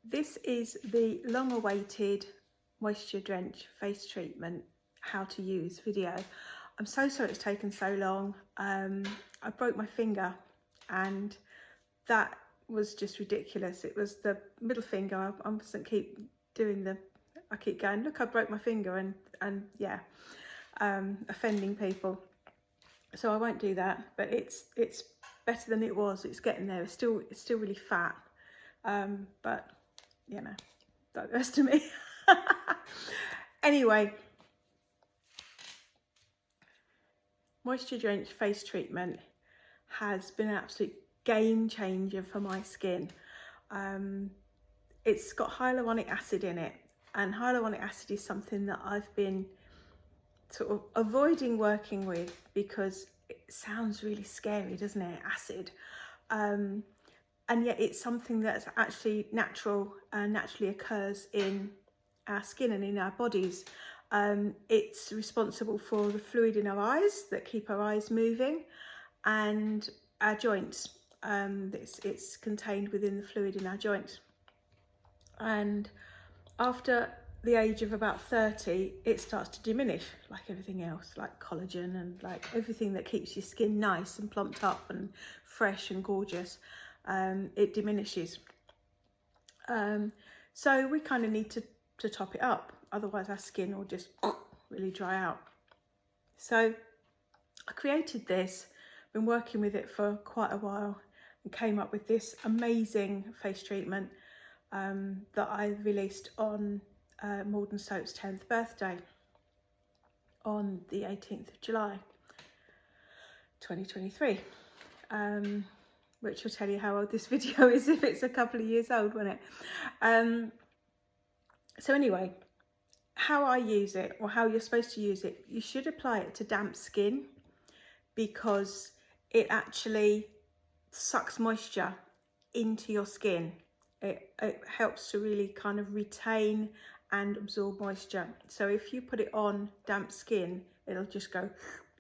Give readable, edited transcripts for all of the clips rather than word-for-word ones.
This is the long-awaited Moisture Drench Face Treatment how to use video. I'm so sorry it's taken so long. I broke my finger and that was just ridiculous. It was the middle finger. I mustn't keep doing I keep going, look, I broke my finger, and yeah, offending people. So I won't do that, but it's better than it was. It's getting there. It's still really fat, but you know, that goes to me. Anyway, Moisture Drench Face Treatment has been an absolute game changer for my skin. It's got hyaluronic acid in it, and hyaluronic acid is something that I've been sort of avoiding working with because it sounds really scary, doesn't it? Acid. And yet it's something that's actually natural and naturally occurs in our skin and in our bodies. It's responsible for the fluid in our eyes that keep our eyes moving, and our joints. It's contained within the fluid in our joints. And after the age of about 30, it starts to diminish, like everything else, like collagen and like everything that keeps your skin nice and plumped up and fresh and gorgeous. It diminishes. So we kind of need to top it up, otherwise our skin will just really dry out. So I created this, been working with it for quite a while, and came up with this amazing face treatment that I released on Morden Soap's 10th birthday on the 18th of July 2023, which will tell you how old this video is if it's a couple of years old, won't it? So anyway, how I use it, or how you're supposed to use it, you should apply it to damp skin because it actually sucks moisture into your skin. It helps to really kind of retain and absorb moisture. So if you put it on damp skin, it'll just go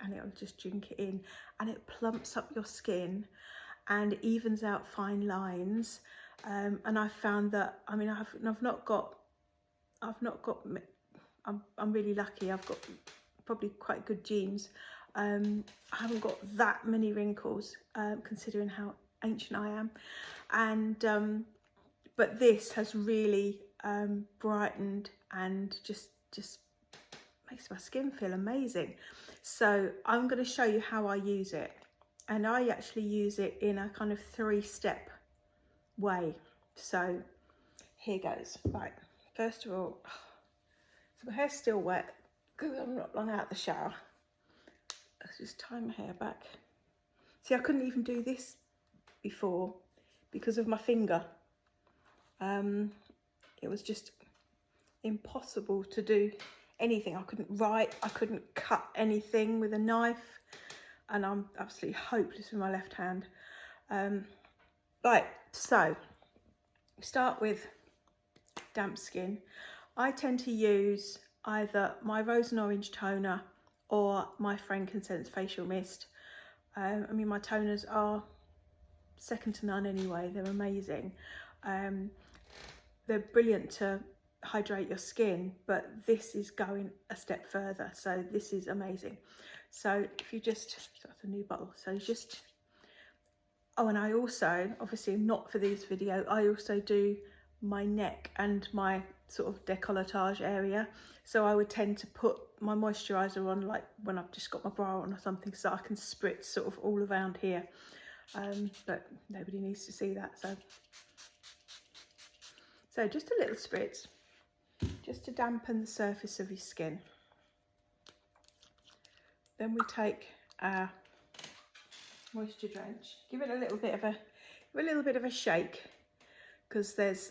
and it'll just drink it in, and it plumps up your skin and evens out fine lines. And I found that, I mean, I'm really lucky. I've got probably quite good genes. I haven't got that many wrinkles, considering how ancient I am. And but this has really brightened and just makes my skin feel amazing. So I'm going to show you how I use it, and I actually use it in a kind of 3-step way. So here goes. Right, first of all, so my hair's still wet because I'm not long out of the shower. Let's just tie my hair back. See, I couldn't even do this before because of my finger. It was just impossible to do anything. I couldn't write, I couldn't cut anything with a knife, and I'm absolutely hopeless with my left hand. Right, so start with damp skin. I tend to use either my rose and orange toner or my frankincense facial mist. I mean, my toners are second to none anyway. They're amazing. They're brilliant to hydrate your skin, but this is going a step further. So this is amazing. So if you just, that's a new bottle. So just, oh, and I also, obviously not for this video, I also do my neck and my sort of décolletage area. So I would tend to put my moisturiser on like when I've just got my bra on or something, so I can spritz sort of all around here. But nobody needs to see that. So just a little spritz, just to dampen the surface of your skin. Then we take our Moisture Drench, give it a little bit of a shake, because there's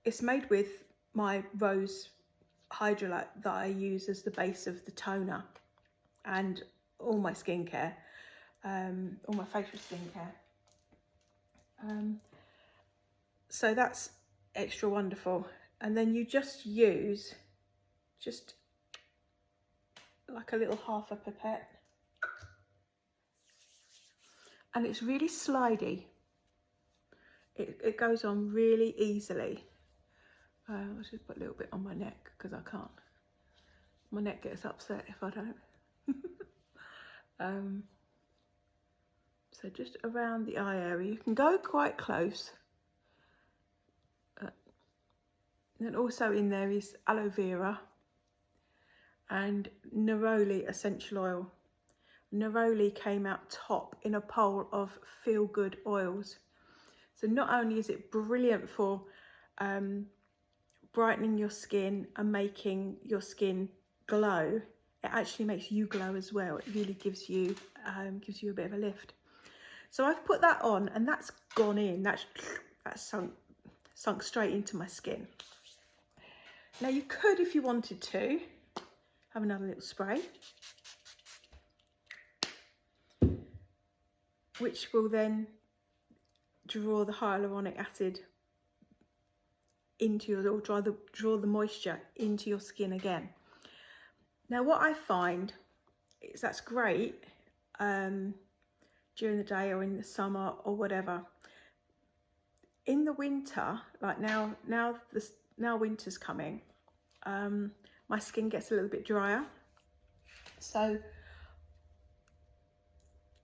it's made with my rose hydrolite that I use as the base of the toner and all my skincare, all my facial skincare. So that's extra wonderful. And then you just use like a little half a pipette, and it's really slidey. It goes on really easily. I'll just put a little bit on my neck because I can't. My neck gets upset if I don't. So just around the eye area. You can go quite close. And also in there is aloe vera and neroli essential oil. Neroli came out top in a poll of feel-good oils. So not only is it brilliant for brightening your skin and making your skin glow, it actually makes you glow as well. It really gives you a bit of a lift. So I've put that on and that's gone in. That's sunk straight into my skin. Now you could, if you wanted to, have another little spray, which will then draw the hyaluronic acid into your, or draw the moisture into your skin again. Now what I find is that's great during the day or in the summer or whatever. In the winter, like now winter's coming, my skin gets a little bit drier, so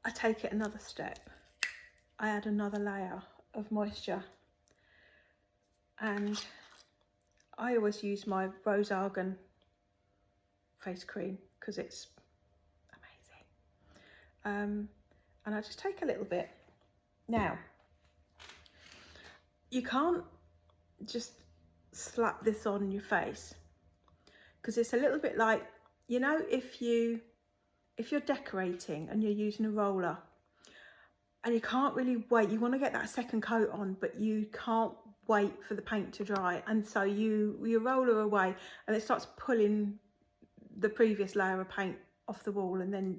I take it another step. I add another layer of moisture, and I always use my rose argan face cream because it's amazing. And I just take a little bit. Now, you can't just slap this on your face because it's a little bit like, you know, if you're decorating and you're using a roller and you can't really wait, you want to get that second coat on, but you can't wait for the paint to dry, and so you roller away and it starts pulling the previous layer of paint off the wall, and then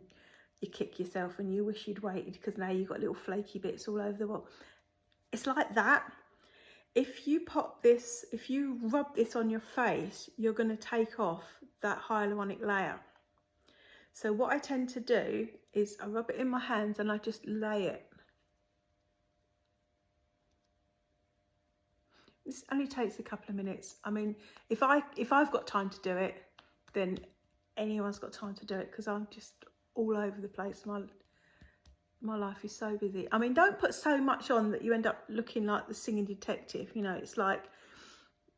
you kick yourself and you wish you'd waited because now you've got little flaky bits all over the wall. It's like that. If you rub this on your face, you're going to take off that hyaluronic layer. So what I tend to do is I rub it in my hands and I just lay it. This only takes a couple of minutes. I mean, if I've got time to do it, then anyone's got time to do it because I'm just all over the place. My life is so busy. I mean, don't put so much on that you end up looking like the singing detective. You know, it's like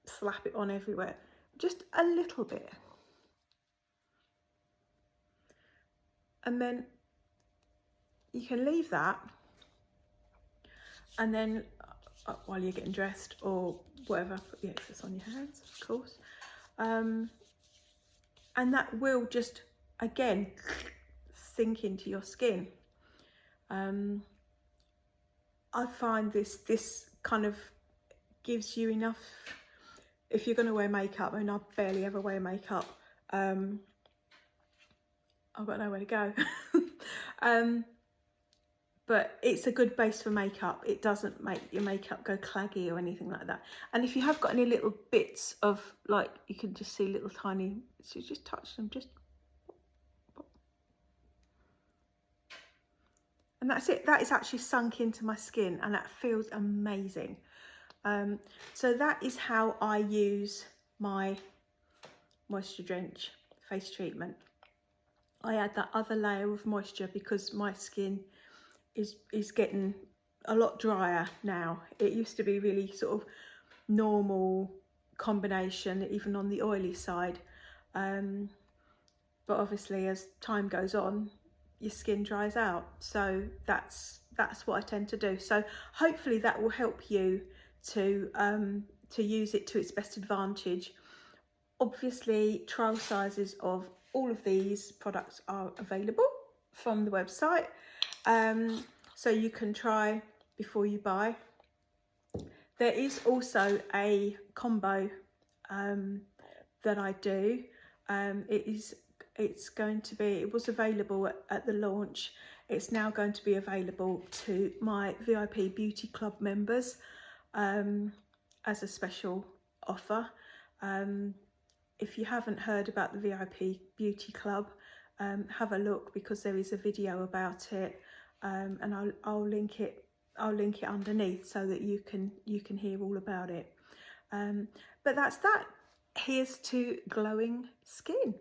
slap it on everywhere. Just a little bit. And then you can leave that, and then while you're getting dressed or whatever, put the excess on your hands, of course. And that will just, again, sink into your skin. I find this kind of gives you enough, if you're going to wear makeup, and I barely ever wear makeup, I've got nowhere to go. But it's a good base for makeup. It doesn't make your makeup go claggy or anything like that. And if you have got any little bits of, like, you can just see little tiny, so you just touch them, just pop, pop. And that's it. That is actually sunk into my skin and that feels amazing. So that is how I use my Moisture Drench Face Treatment. I add that other layer of moisture because my skin is getting a lot drier now. It used to be really sort of normal combination, even on the oily side. But obviously as time goes on, your skin dries out. So that's what I tend to do. So hopefully that will help you to use it to its best advantage. Obviously, trial sizes of all of these products are available from the website. So you can try before you buy. There is also a combo that I do. It was available at the launch. It's now going to be available to my VIP Beauty Club members as a special offer. If you haven't heard about the VIP Beauty Club, have a look because there is a video about it, and I'll link it I'll link it underneath so that you can hear all about it. But that's that. Here's to glowing skin.